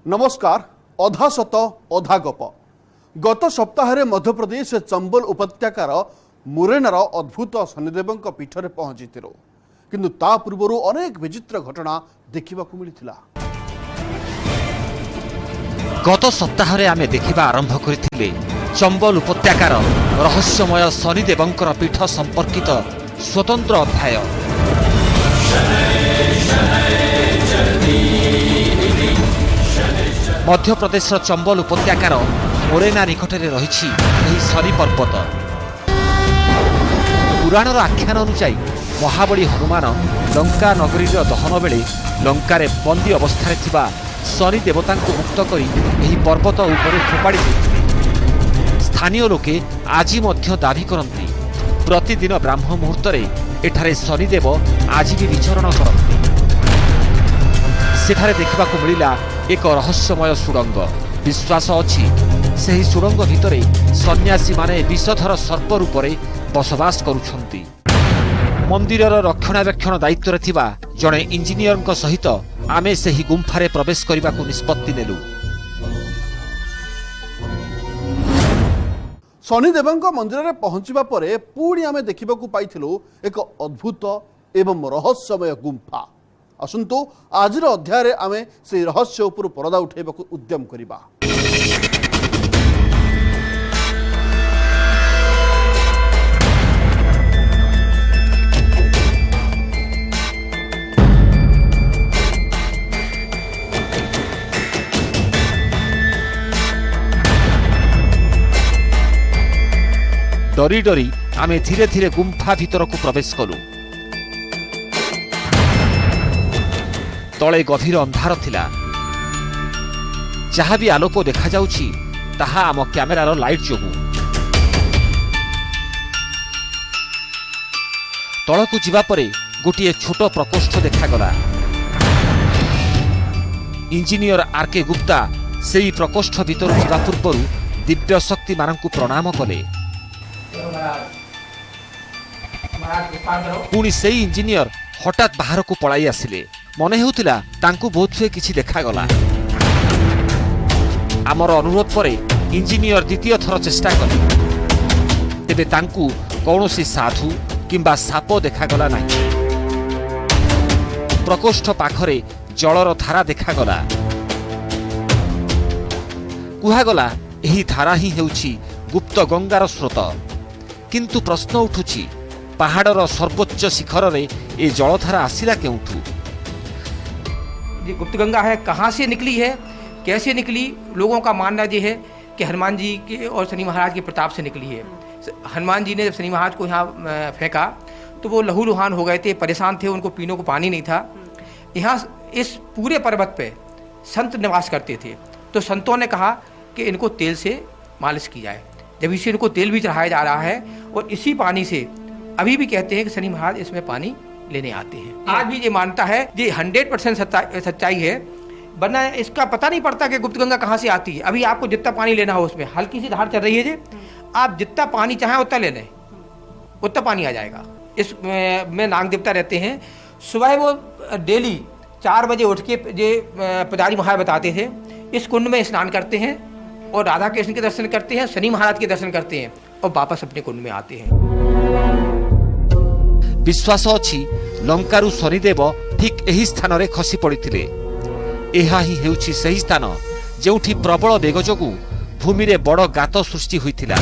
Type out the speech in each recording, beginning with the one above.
नमस्कार। अधा सत अधा गप। गत सप्ताह मध्यप्रदेश चंबल उपत्यकार मुरैनार अद्भुत शनिदेव पीठरे पहुंची किंतु ता पूर्व अनेक विचित्र घटना देखा मिलता। गत सप्ताह आमे देखा आरंभ करथिले चंबल उपत्यकार रहस्यमय शनिदेवंकर पीठ संपर्कित स्वतंत्र अध्याय। मध्य प्रदेश चंबल उपत्यकार मुरैना निकट में रही शनि पर्वत। पुराणर आख्यान अनुसार महाबली हनुमान लंका नगरी दहन बेले लंकारे बंदी अवस्था थिबा शनि देवता मुक्त कर पर्वत उपरे फोपाड़ी देते। स्थानीय लोके आज मध्य दाबी करती प्रतिदिन ब्राह्म मुहूर्त एठारे शनिदेव आज भी विचरण करते। सेठारे देखा मिला एक रहस्यमय सुड़ंग। विश्वास अछि सही सुड़ंग भितरे सन्यासी माने विषधर सर्प रूप में बसवास करुछंती। मंदिरर रक्षणाबेक्षण दायित्व थिबा जड़े इंजीनियर सहित आमे सही गुंफारे प्रवेश करने को निष्पत्ति नेलु। शनिदेव मंदिर में पहुंचवा परे पुणी आमे देखा पाइथिलु एक अद्भुत एवं रहस्यमय गुंफा। आसंतु आजिर अध्याय आमे से रहस्य उपर परदा उठाइबा उद्यम करिबा। डरी डरी आमे धीरे धीरे गुंफा भीतर को प्रवेश कलु। तले गभीर अंधार थिला। जहाँ भी आलोक देखा जाउछि ताहा आम कैमेरार लाइट जोगु। तलकु जिबा परे गोटिए छोट प्रकोष्ठ देखागला। इंजीनियर आरके गुप्ता सेई प्रकोष्ठ भीतर जिबा पूर्वरु दिव्य शक्ति मानकु प्रणाम कले। पुणी सेई इंजीनियर हठात बाहर को पलाई आसिले। मने हेउतिला तांकु बहुत से किछि देखागला। आमर अनुरोध परे इंजीनियर द्वितीय थर चेष्टा कले तेबे तांकु कौनसी साधु किंबा साप देखागला नहीं। प्रकोष्ठ पाखरे जलर धारा देखागला। कुहागला एही धारा ही हेउछि गुप्त गंगार स्रोत। किंतु प्रश्न उठुछि पहाड़र सर्वोच्च शिखर रे ए जलधारा आसिला केउठु? ये गुप्त गंगा है, कहाँ से निकली है, कैसे निकली? लोगों का मानना ये है कि हनुमान जी के और शनि महाराज के प्रताप से निकली है। हनुमान जी ने जब शनि महाराज को यहाँ फेंका तो वो लहूलुहान हो गए थे, परेशान थे, उनको पीने को पानी नहीं था। यहाँ इस पूरे पर्वत पे संत निवास करते थे, तो संतों ने कहा कि इनको तेल से मालिश की जाए। जब इसे इनको तेल भी चढ़ाया जा रहा है और इसी पानी से अभी भी कहते हैं कि शनि महाराज इसमें पानी लेने आते हैं। आज भी ये मानता है, ये 100% सच्चाई है, वरना इसका पता नहीं पड़ता कि गुप्त गंगा कहाँ से आती है। अभी आपको जितना पानी लेना हो उसमें हल्की सी धार चल रही है जी, आप जितना पानी चाहें उतना ले लें, उतना पानी आ जाएगा। इस में नाग देवता रहते हैं। सुबह वो डेली 4 बजे उठ के ये पुजारी महाराज बताते थे इस कुंड में स्नान करते हैं और राधा कृष्ण के दर्शन करते हैं, शनि महाराज के दर्शन करते हैं और वापस अपने कुंड में आते हैं। विश्वास अछि लंकारु शनिदेव ठीक एही स्थान रे खसी पड़िथिले। एहा ही हेउछि सही स्थान जेउठी प्रबल बेग जोगु भूमि रे बड़ गात सृष्टि होइथिला।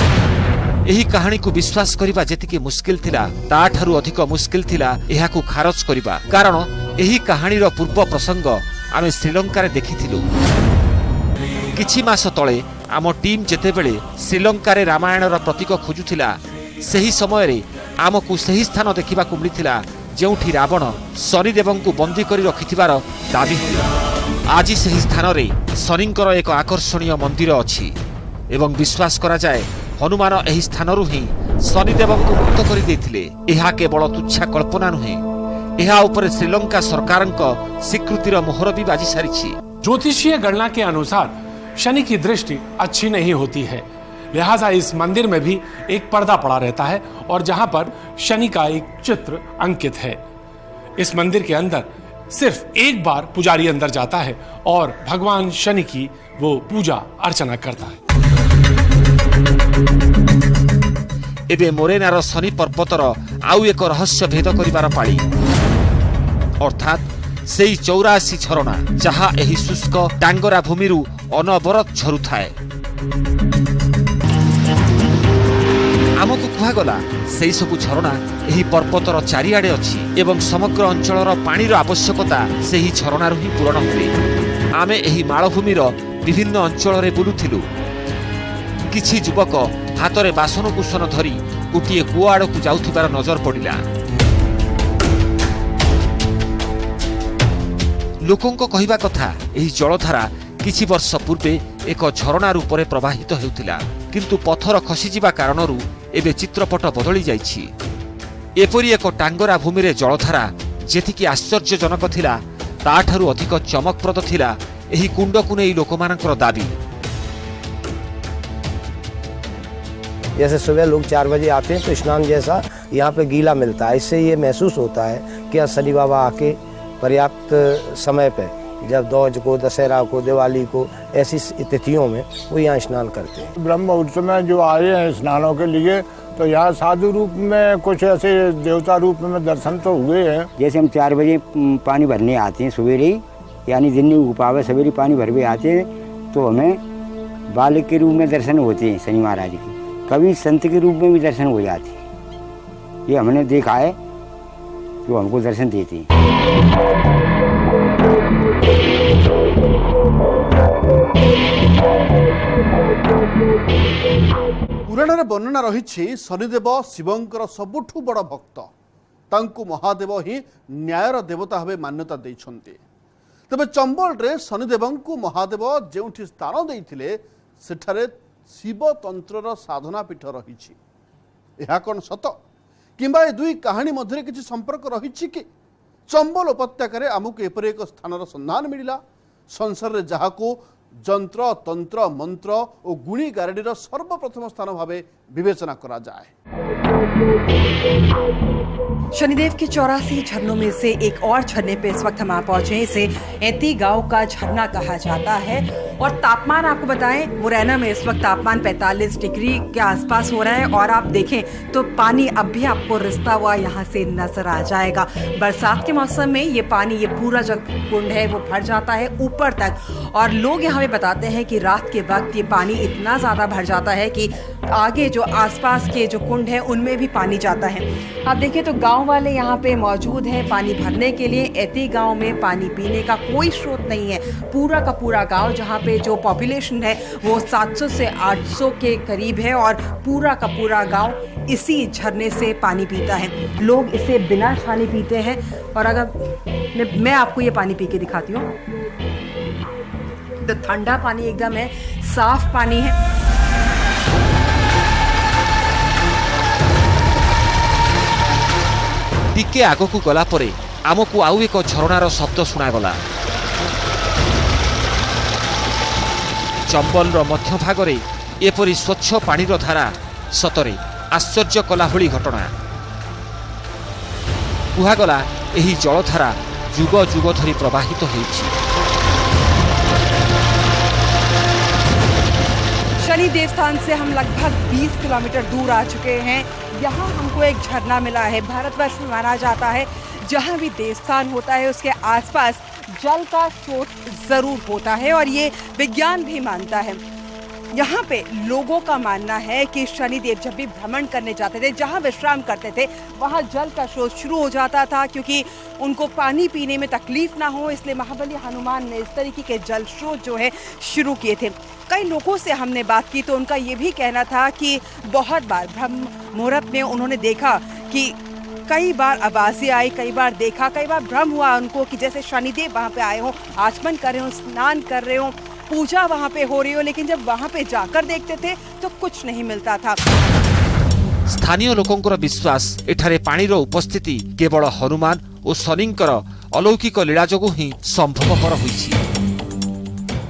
एही कहानी को विश्वास करिबा जेतिके मुश्किल थिला ताठारु अधिक मुश्किल थिला एहाकु खारज करिबा। कारण एही कहानी रो पूर्व प्रसंग आमे श्रीलंका रे देखिथिलु। किछि मास तळे आम टीम जेतेबेले श्रीलंका रे रामायण रो प्रतीक खोजुथिला सही समय रे आमकु सही स्थान देखा मिलता जेउठी रावण शनिदेव को बंदी कर रखिथिबार दाबी हुआ। आज सही स्थान रे शनिंकर एक आकर्षणीय मंदिर अछि एवं विश्वास करा जाए हनुमान एही स्थानरु ही शनिदेव को मुक्त कर देथिले। एहा केवल तुच्छा कल्पना नुहे, एहा ऊपर श्रीलंका सरकारक स्वीकृतिर मोहर भी बाजी सारिछि। ज्योतिषीय गणना के अनुसार शनि की दृष्टि अच्छी नहीं होती है, लिहाजा इस मंदिर में भी एक पर्दा पड़ा रहता है और जहां पर शनि का एक चित्र अंकित है। इस मंदिर के अंदर सिर्फ एक बार पुजारी अंदर जाता है और भगवान शनि की वो पूजा अर्चना करता है। एबे मोरेनार शनि पर्वतर आउ एक रहस्य भेद करिवार पाଳି अर्थात सेई 84 झरणा जहा एही शुष्क डांगरा भूमिरु अनबरत झरुथाए। आमको कुहागला सेई सबु झरणा एही पर्वतर चारिआडे अछि एवं समग्र अंचलर पानीर आवश्यकता सेही झरणारु ही पूरण हुए। आमे एही माळभूमिर विभिन्न अंचल बुलुथिलु। किछि युवक हातरे बासन कुसन धरी गोटे कूआ आड़कू जाउथिबार नजर पड़िला। लोकंक कहिबा कथा एही जलधारा किछि वर्ष पूर्वे एक झरणा रूपरे प्रवाहित हेउथिला, किंतु पत्थर खसिजिबा कारणरू एबे चित्रपट बदली जाइछि। एपरि एक टांगरा भूमिरे जलधारा जेतिकी आश्चर्यजनक थिला ताठारु अधिक चमकप्रद थिला एही कुंडकु नै लोकमानकर दाबी। जैसे सुबह लोग 4 बजे आते हैं तो स्नान जैसा यहाँ पे गीला मिलता है। इससे ये महसूस होता है कि शनि बाबा आके पर्याप्त समय पे जब दौज को, दशहरा को, दिवाली को, ऐसी तिथियों में वो यहाँ स्नान करते हैं। ब्रह्म मुहूर्त में जो आए हैं स्नानों के लिए तो यहाँ साधु रूप में कुछ ऐसे देवता रूप में दर्शन तो हुए हैं। जैसे हम 4 बजे पानी भरने आते हैं सवेरे ही, यानी दिन नहीं उपावे सवेरे पानी भरवे आते हैं तो हमें बालक के रूप में दर्शन होते हैं शनि महाराज के, कभी संत के रूप में भी दर्शन हो जाते हैं। ये हमने देखा है जो हमको दर्शन देते हैं। पुराण वर्णना रही शनिदेव शिवंकर सबुठु बड़ भक्त, तांकु महादेव ही न्यायर देवता भावे मान्यता देइछन्ते। तबे चंबल रे शनिदेवंकु महादेव जेउठी स्थान देइथिले सेठारे शिव तंत्रर साधना पीठ रही। यह कौन सत किंबा ए दुई कहानी मध्य किसी संपर्क रही कि? चंबल उपत्यकार आमको एपरि एक स्थानर संधान मिला संसार रे जहाको जंत्र तंत्र मंत्र और गुणी गारेडीर सर्वप्रथम स्थान भावे विवेचना करा जाए। शनिदेव के 84 झरनों में से एक और झरने पे इस वक्त हम आ पहुंचे हैं। इसे एती गांव का झरना कहा जाता है और तापमान आपको बताएं मुरैना में इस वक्त तापमान 45 डिग्री के आसपास हो रहा है और आप देखें तो पानी अब भी आपको रिसता हुआ यहाँ से नजर आ जाएगा। बरसात के मौसम में ये पानी, ये पूरा जो कुंड है वो भर जाता है ऊपर तक और लोग यहाँ पे बताते हैं कि रात के वक्त ये पानी इतना ज्यादा भर जाता है कि आगे जो आसपास के जो कुंड है उनमें भी पानी जाता है। आप देखिए तो गांव वाले यहाँ पे मौजूद हैं पानी भरने के लिए। एती गांव में पानी पीने का कोई स्रोत नहीं है। पूरा का पूरा गांव जहाँ पे जो पॉपुलेशन है वो 700 से 800 के करीब है और पूरा का पूरा गांव इसी झरने से पानी पीता है। लोग इसे बिना पानी पीते हैं और अगर मैं आपको ये पानी पी के दिखाती हूँ तो ठंडा पानी एकदम है, साफ पानी है। टिके आगकू गला परे आमकू आउ एक झरणार शब्द शुणागला। चंबलर मध्य भागरे एपरि स्वच्छ पानीर धारा सतरे आश्चर्य कला भली घटना। कुहागला एही जलधारा जुग जुग धरी प्रवाहित होइछि। शनि देवस्थान से हम लगभग 20 किलोमीटर दूर आ चुके हैं। यहाँ हमको एक झरना मिला है। भारतवर्ष में माना जाता है जहाँ भी देवस्थान होता है उसके आसपास जल का स्रोत जरूर होता है और ये विज्ञान भी मानता है। यहाँ पे लोगों का मानना है कि शनिदेव जब भी भ्रमण करने जाते थे, जहाँ विश्राम करते थे, वहाँ जल का स्रोत शुरू हो जाता था क्योंकि उनको पानी पीने में तकलीफ ना हो, इसलिए महाबली हनुमान ने इस तरीके के जल स्रोत जो है शुरू किए थे। कई लोगों से हमने बात की तो उनका ये भी कहना था कि बहुत बार ब्रह्म मुहूर्त में उन्होंने देखा कि कई बार आवाज़ें आई, कई बार देखा, कई बार भ्रम हुआ उनको कि जैसे शनिदेव वहाँ पे आए हों, आचमन कर रहे हों, स्नान कर रहे हों, पूजा वहाँ पे हो रही हो, लेकिन जब वहाँ पे जाकर देखते थे तो कुछ नहीं मिलता था। स्थानीय लोकंकर विश्वास एठारे पानीर उपस्थिति केवल हनुमान और शनिंकर अलौकिक लीला जोगु ही संभवपर होइछि।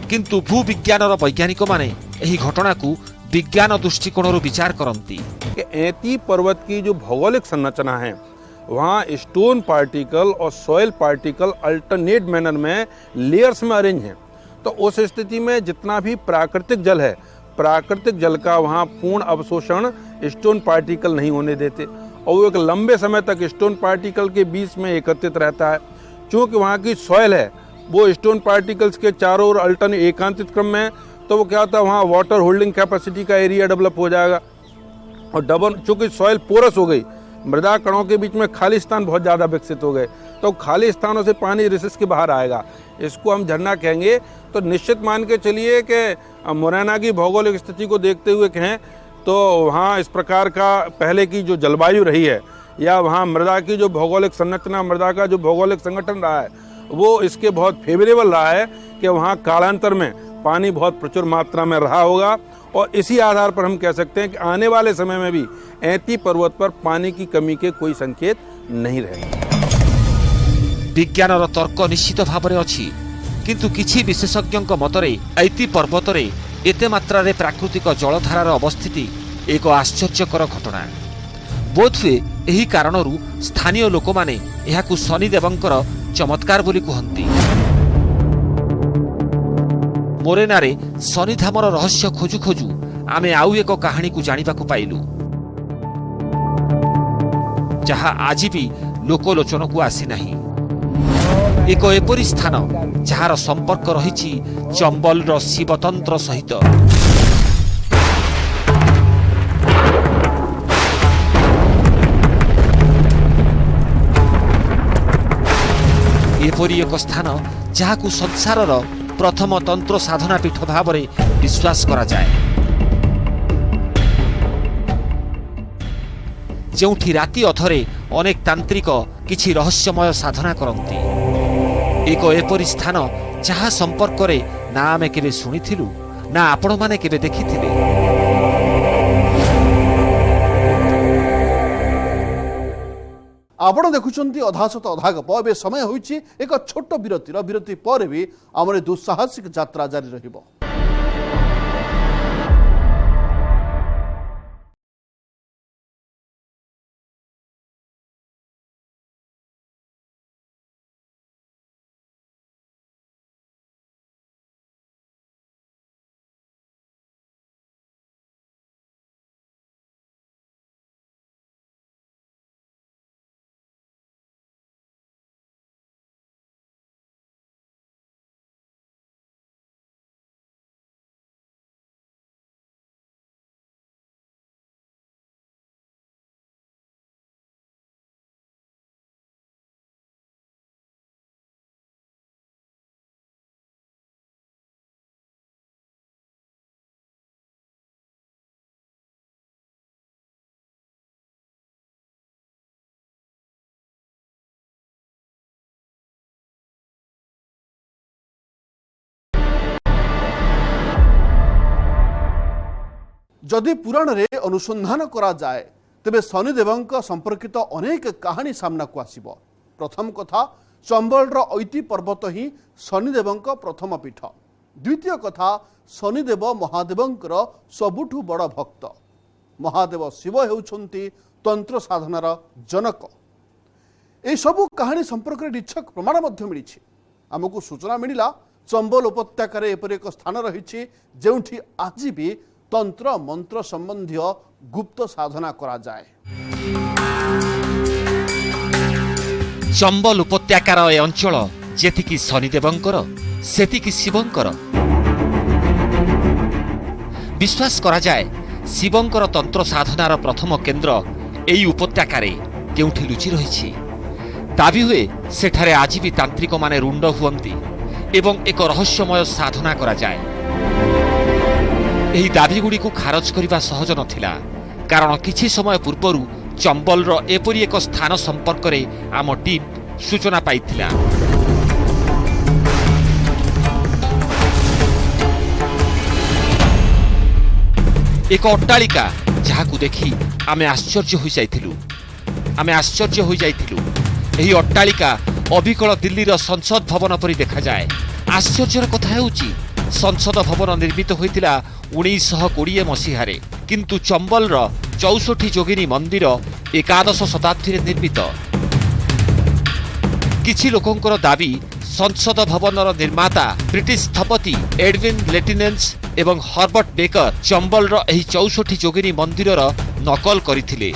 किंतु भूविज्ञानर वैज्ञानिक माने एही घटना को विज्ञान दृष्टिकोणरू विचार करती। एती पर्वत की जो भौगोलिक संरचना है वहाँ स्टोन पार्टिकल और सॉइल पार्टिकल अल्टरनेट मैनर में लेयर्स में अरेंज हैं। तो उस स्थिति में जितना भी प्राकृतिक जल है, प्राकृतिक जल का वहाँ पूर्ण अवशोषण स्टोन पार्टिकल नहीं होने देते और वो एक लंबे समय तक स्टोन पार्टिकल के बीच में एकत्रित रहता है। चूँकि वहाँ की सॉइल है वो स्टोन पार्टिकल्स के चारों ओर अल्टरनेट एकांतित क्रम में है, तो वो क्या होता है, वहाँ वाटर होल्डिंग कैपेसिटी का एरिया डेवलप हो जाएगा। और चूँकि सॉइल पोरस हो गई, मृदा कणों के बीच में खाली स्थान बहुत ज़्यादा विकसित हो गए, तो खाली स्थानों से पानी रिसेस के बाहर आएगा। इसको हम झरना कहेंगे। तो निश्चित मान के चलिए कि मुरैना की भौगोलिक स्थिति को देखते हुए कहें तो वहाँ इस प्रकार का पहले की जो जलवायु रही है या वहाँ मृदा की जो भौगोलिक संरचना, मृदा का जो भौगोलिक संगठन रहा है, वो इसके बहुत फेवरेबल रहा है कि वहाँ कालांतर में पानी बहुत प्रचुर मात्रा में रहा होगा। और इसी आधार पर हम कह सकते हैं कि आने वाले समय में भी ऐती पर्वत पर पानी की कमी के कोई संकेत नहीं रहेंगे। विज्ञानर तर्क निश्चित भाव में अछि, किंतु किछि विशेषज्ञों मतरे ऐती पर्वत रे एते मात्रा रे प्राकृतिक जलधारार अवस्थिति एक आश्चर्यकर घटना। बोधहुए एही कारणरू स्थानीय लोक माने एहाकु शनिदेवंकर चमत्कार बोली कहंती। मोरेनारे शनिधामर रहस्य खोजु खोजु आमे आउ एक कहानी को जानिबा को पाइलु, जहा आज भी लोकलोचन को आसी नाही। एक एपरी स्थान जार संपर्क रही चंबल शिवतंत्र सहित। एपरी एक स्थान जहाकू संसारर प्रथम तंत्र साधना पीठ भाव में विश्वास करा जाए, जोठी राति अधरे अनेक तांत्रिक किछि रहस्यमय साधना करती। एक एपरी स्थान जहाँ संपर्क रे ना आमे केबे सुनिथिलु ना आपण माने केबे देखिथिले। आपण देखुचंती अधा सत अधा गप। एबे समय होइछि एक छोट विरतिर। विरति पर भी आमर दुस्साहसिक यात्रा जारी रहिबो। जदि पुराण रे अनुसंधान करा जाए तेबे शनिदेवंक संपर्कित अनेक कहानी सामना को आसीबो। प्रथम कथा, चंबल ऐती पर्वत ही शनिदेवंक प्रथम पीठ। द्वितीय कथा, शनिदेव महादेवंकर सबुठु बड़ भक्त। महादेव शिव हेउछंती तंत्र साधनार जनक। ए सबु कहानी संपर्क में निच्छक प्रमाण मध्य मिली। आमको सूचना मिला चंबल उपत्यकार एपरि एक स्थान रही जोठी आज भी तंत्र मंत्र संबंधी गुप्त साधना करा जाए। चंबल उपत्यकार ए अंचल जेतिकी शनिदेवंकर सेतिकी शिवंकर। विश्वास करा जाए शिवंकर तंत्र साधनार प्रथम केन्द्र एई उपत्यकारे केउठी लुचि रहिछि। दाबी हुए सेठारे आज भी तांत्रिक माने रुंड हुअंती एवं एक रहस्यमय साधना करा जाए। एही दाबीगुड़ी को खारज करने सहज नथिला, कारण किछि समय पूर्वरु चंबलर एपरी एक स्थान संपर्क में आम टीम सूचना पाइथिला। एक अट्टालिका जहाकू देखी आमे आश्चर्य हो जाइथिलु। एही अट्टालिका अबिकल दिल्लीर संसद भवन परि देखा जाए। आश्चर्यर कथा हेउची संसद भवन निर्मित होइतिला 1920 मसीहारे, किंतु चंबलर 64 जोगिनी मंदिर 11 शताब्दी निर्मित। किछि लोकंकर दाबी संसद भवनर निर्माता ब्रिटिश स्थपति एडविन लेटिनेंस एवं हर्बर्ट बेकर चंबल एही 64 जोगिनी मंदिरर नकल करथिले।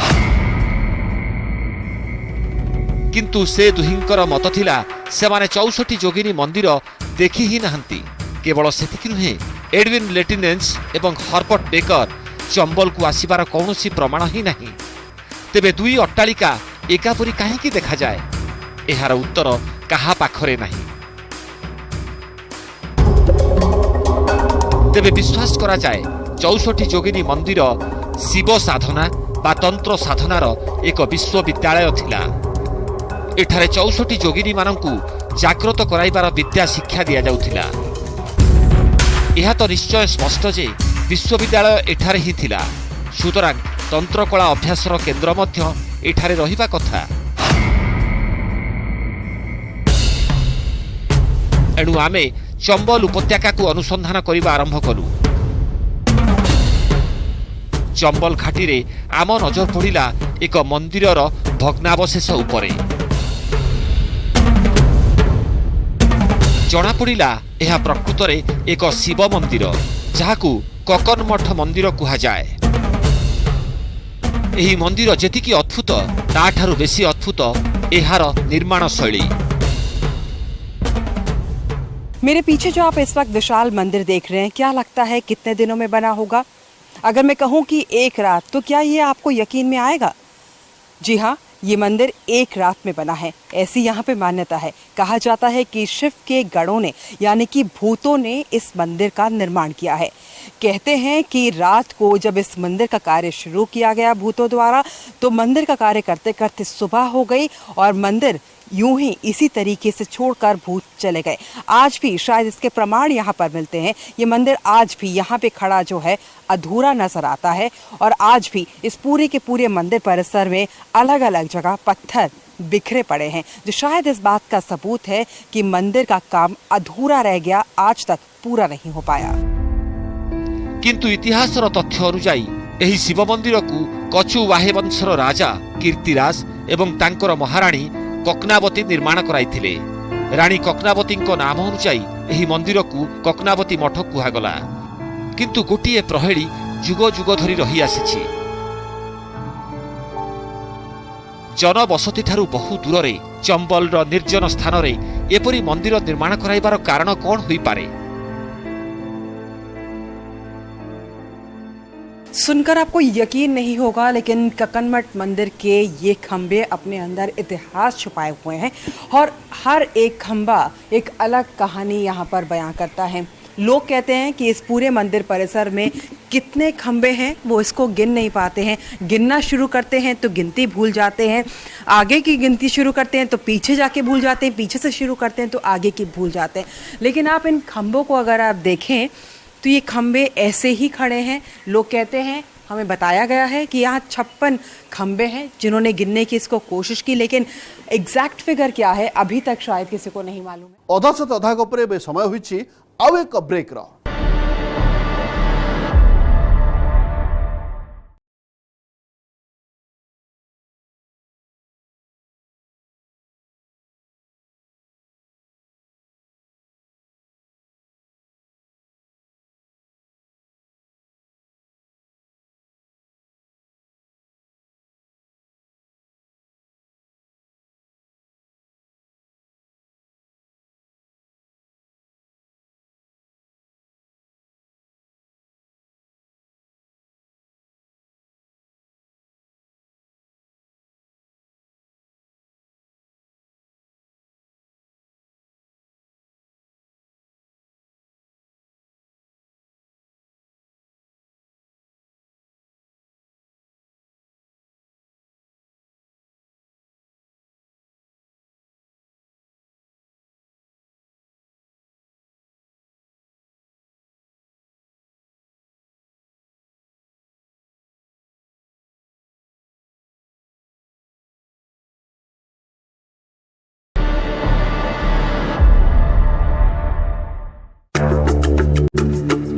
किंतु से दुहिंकर मत थिला सेमाने 64 जोगिनी मंदिर देखि ही नाहंती। केवल सेतिक नुहे, एडविन लेटिनेंस एवं हर्बर्ट बेकर चंबल को आसिबार कौनसी प्रमाण ही नहीं। तेबे दुई अट्टालिका एकापरी काहेकि देखा जाए, एहार उत्तर काहा पाखरे नहीं। तेबे विश्वास करा जाए 64 जोगिनी मंदिर शिव साधना बा तंत्र साधनार एक विश्वविद्यालय थिला। एठारे 64 जोगिनी मानंकु जागृत कराइबार विद्या शिक्षा दिया जाउथिला। यह तो निश्चय स्पष्ट जे विश्वविद्यालय एठारे ही थिला, सुतरां तंत्रकला अभ्यासर केन्द्र मध्य एठारे रहिबा कथा। एणु आमे चंबल उपत्यका को अनुसंधान करिबा आरंभ कलु। चंबल घाटी रे आम नजर पड़िला एक मंदिरर भग्नावशेष उपरे। जना पड़िला यह प्रकृत रे एक शिव मंदिर, जहाकू ककन मठ मंदिर कुहा जाए। एही मंदिर जेतिकी अद्भुत ताठारु बेसी अद्भुत एहार निर्माण शैली। मेरे पीछे जो आप इस वक्त विशाल मंदिर देख रहे हैं, क्या लगता है कितने दिनों में बना होगा? अगर मैं कहूं कि एक रात, तो क्या ये आपको यकीन में आएगा? जी हाँ, ये मंदिर एक रात में बना है, ऐसी यहाँ पे मान्यता है। कहा जाता है कि शिव के गणों ने यानी कि भूतों ने इस मंदिर का निर्माण किया है। कहते हैं कि रात को जब इस मंदिर का कार्य शुरू किया गया भूतों द्वारा, तो मंदिर का कार्य करते करते सुबह हो गई और मंदिर यूं ही इसी तरीके से छोड़कर भूत चले गए। आज भी शायद इसके प्रमाण यहाँ पर मिलते हैं। ये मंदिर आज भी यहाँ पे खड़ा जो है अधूरा नजर आता है और आज भी इस पूरे के पूरे मंदिर परिसर में अलग अलग जगह पत्थर बिखरे पड़े हैं, जो शायद इस बात का सबूत है कि मंदिर का काम अधूरा रह गया, आज तक पूरा नहीं हो पाया। किंतु इतिहासर तथ्य अनुजाई एही शिव मंदिर को कछु वाहे वंशर राजा कीर्तिराज एवं तांकर महाराणी कक्नावती निर्माण कराइथिले। रानी कक्नावती नाम अनुजाई एही मंदिर को कक्नावती मठ कुहागला। किंतु गोटिए प्रहेली जुग जुग धरी रही आसिछि। जनबसती ठारू बहु दूर रे चंबल निर्जन स्थान रे एपरी मंदिर निर्माण कराइबार कारण कौन होई पारे? सुनकर आपको यकीन नहीं होगा, लेकिन ककनमठ मंदिर के ये खंबे अपने अंदर इतिहास छुपाए हुए हैं और हर एक खंबा एक अलग कहानी यहाँ पर बयां करता है। लोग कहते हैं कि इस पूरे मंदिर परिसर में कितने खंबे हैं वो इसको गिन नहीं पाते हैं। गिनना शुरू करते हैं तो गिनती भूल जाते हैं, आगे की गिनती शुरू करते हैं तो पीछे जाके भूल जाते हैं, पीछे से शुरू करते हैं तो आगे की भूल जाते हैं। लेकिन आप इन खंबों को अगर आप देखें तो ये खंबे ऐसे ही खड़े हैं। लोग कहते हैं, हमें बताया गया है कि यहाँ 56 खंबे हैं जिन्होंने गिनने की इसको कोशिश की, लेकिन एग्जैक्ट फिगर क्या है अभी तक शायद किसी को नहीं मालूम है। अधा सत अधा गपरे बे समय होइछि आउ एक ब्रेक रा।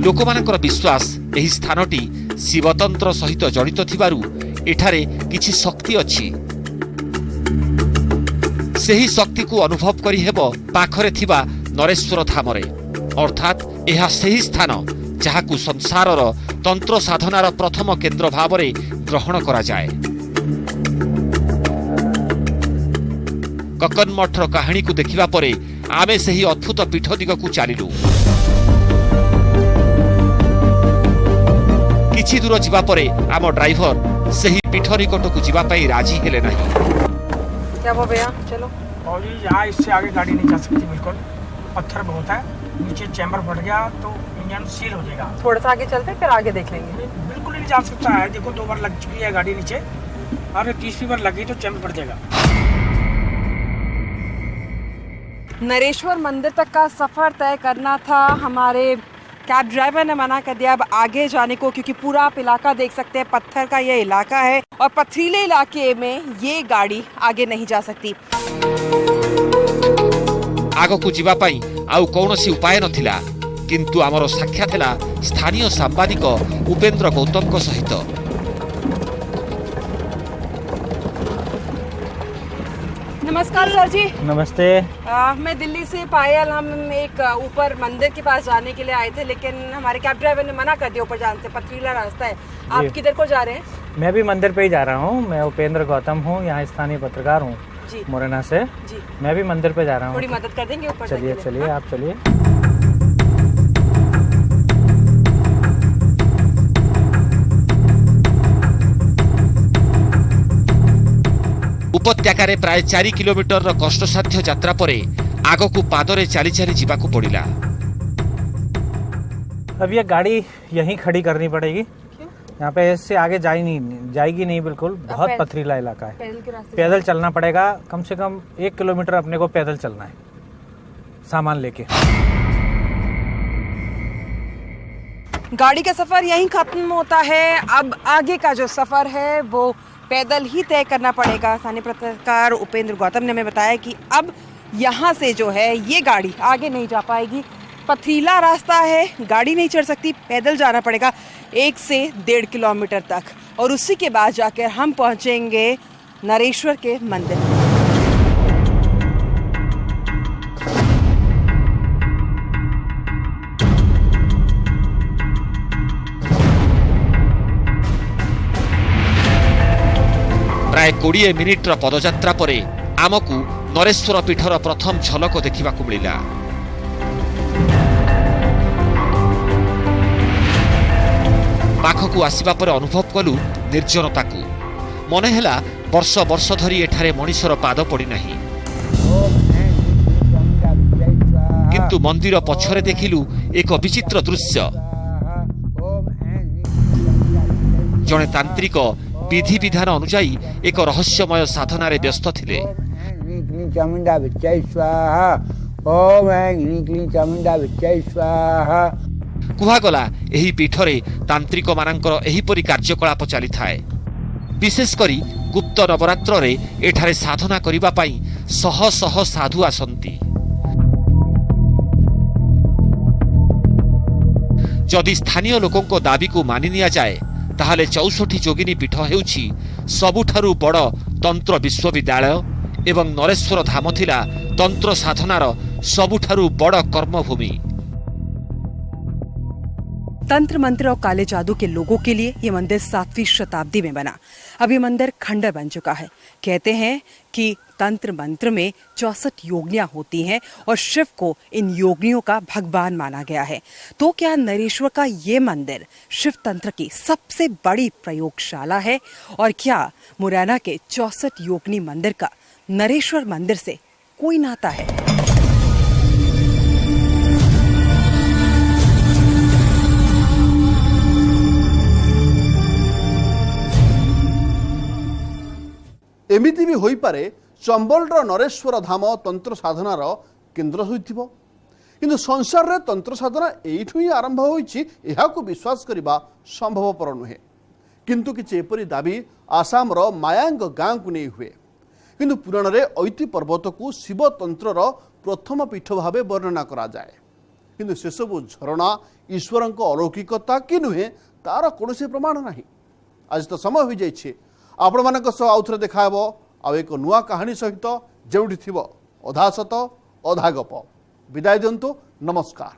लोकमानकर विश्वास एही स्थानटी शिवतंत्र सहित जड़ित थिबारु एठारे किछि शक्ति अछि। ସେହି ଶକ୍ତିକୁ ଅନୁଭବ କରିହେବ ପାଖରେ ଥିବା ନରେଶ୍ୱର ଧାମରେ। ଅର୍ଥାତ୍ ଏହା ସେହି ସ୍ଥାନ ଯାହାକୁ ସଂସାରର ତନ୍ତ୍ର ସାଧନାର ପ୍ରଥମ କେନ୍ଦ୍ର ଭାବରେ ଗ୍ରହଣ କରାଯାଏ। କକନମଠର କାହାଣୀକୁ ଦେଖିବା ପରେ ଆମେ ସେହି ଅଦ୍ଭୁତ ପୀଠ ଦିଗକୁ ଚାଲିଲୁ। କିଛି ଦୂର ଯିବା ପରେ ଆମ ଡ୍ରାଇଭର ସେହି ପୀଠ ନିକଟକୁ ଯିବା ପାଇଁ ରାଜି ହେଲେ ନାହିଁ। क्या वो भैया चलो। और जी यहाँ इससे आगे गाड़ी नहीं जा सकती, बिल्कुल पत्थर बहुत है, नीचे चैम्बर फट गया तो इंजन सील हो जाएगा। थोड़ा सा आगे चलते हैं फिर आगे देख लेंगे। बिल्कुल नहीं जा सकता है, देखो 2 बार लग चुकी है गाड़ी नीचे, और 30वीं बार लगी तो चैम्बर फट जाएगा। नरेश्वर मंदिर तक का सफर तय करना था, हमारे कैब ड्राइवर ने मना कर दिया अब आगे जाने को, क्योंकि पूरा आप इलाका देख सकते हैं, पत्थर का ये इलाका है और पथरीले इलाके में ये गाड़ी आगे नहीं जा सकती। आगकू जीवा पाई आउ कौनसी उपाय नथिला, किंतु आमर साक्षात हेला स्थानीय सांबादिक उपेंद्र गौतम को सहित। नमस्कार सर जी। नमस्ते। मैं दिल्ली से पायल, हम एक ऊपर मंदिर के पास जाने के लिए आए थे, लेकिन हमारे कैब ड्राइवर ने मना कर दिया ऊपर जाने से, पथरीला रास्ता है। आप किधर को जा रहे हैं? मैं भी मंदिर पे ही जा रहा हूँ। मैं उपेंद्र गौतम हूँ, यहाँ स्थानीय पत्रकार हूँ जी, मुरैना से जी। मैं भी मंदिर पे जा रहा हूँ। थोड़ी मदद कर देंगे ऊपर? चलिए चलिए आप चलिए। उपत्यकारे प्राय 4 किलोमीटर कष्टसाध्य यात्रा परे आगकू पादरे चाली चाली जीवाकू पड़िला। अब ये गाड़ी यहीं खड़ी करनी पड़ेगी, यहाँ पे इससे आगे जाएगी नहीं, बिल्कुल बहुत पथरीला इलाका है। पैदल चलना पड़ेगा, कम से कम 1 किलोमीटर अपने को पैदल चलना है सामान लेके। गाड़ी का सफर यहीं खत्म होता है, अब आगे का जो सफर है वो पैदल ही तय करना पड़ेगा। स्थानीय पत्रकार उपेंद्र गौतम ने हमें बताया कि अब यहाँ से जो है ये गाड़ी आगे नहीं जा पाएगी, पथरीला रास्ता है, गाड़ी नहीं चढ़ सकती, पैदल जाना पड़ेगा 1 से 1.5 किलोमीटर तक, और उसी के बाद जाकर हम पहुँचेंगे नरेश्वर के मंदिर। प्राय 20 मिनिट्र पदयात्रा परे आमकू नरेश्वर पीठर प्रथम झलक देखा मिला। पाखकू आसिबा परे अनुभव कलु निर्जनता को। मन हैला वर्ष वर्ष धरी एठारे मनीषर पाद पड़ी नहीं, किंतु मंदिर पछरे देखिलु एक विचित्र दृश्य। जणे तांत्रिक विधि विधान अनुजाई एक रहस्यमय साधनारे व्यस्त थिले। कुहागला एही पीठरे तांत्रिक मानकर एहीपरि कार्यकलाप चली थाए। विशेष करी गुप्त नवरात्र रे एठारे साधना करिबा पाई शह शह साधु आसंती। जदि स्थानीय लोकों को दाबी को मानि निया जाए ताहले 64 जोगिनी पीठ हेउछि सबुठारु बड़ तंत्र विश्वविद्यालय एवं नरेश्वर धाम थिला तंत्र साधनार सबुठारु बड़ कर्मभूमि। तंत्र मंत्र और काले जादू के लोगों के लिए ये मंदिर 7वीं शताब्दी में बना। अब ये मंदिर खंडर बन चुका है। कहते हैं कि तंत्र मंत्र में 64 योगिनियां होती हैं और शिव को इन योगिनियों का भगवान माना गया है। तो क्या नरेश्वर का ये मंदिर शिव तंत्र की सबसे बड़ी प्रयोगशाला है? और क्या मुरैना के 64 योगिनी मंदिर का नरेश्वर मंदिर से कोई नाता है? एमिति भी होई पारे चंबलर नरेश्वर धाम तंत्र साधनार केन्द्र होइथिबो, किंतु संसार रे तंत्र साधना एइठु ही आरंभ होइछि एहाकु विश्वास करिबा संभवपर नुहे। किंतु किछि एपरि दाबी आसामर मायांग गाँ को नहीं हुए। किंतु पुराण रे ऐति पर्वत को शिव तंत्रर प्रथम पीठ भावे वर्णना करा जाए। किंतु से सब झरणा ईश्वरक अलौकिकता कि नुहे तार कौनसी प्रमाण नहीं। आज तो समय हो जाइए आपण मानक सह आउ थरे देखा हेबो आउ एक नुआ कहानी सहित जेउठी थिबो अधा सत अधा गप। विदाय दियंतु, नमस्कार।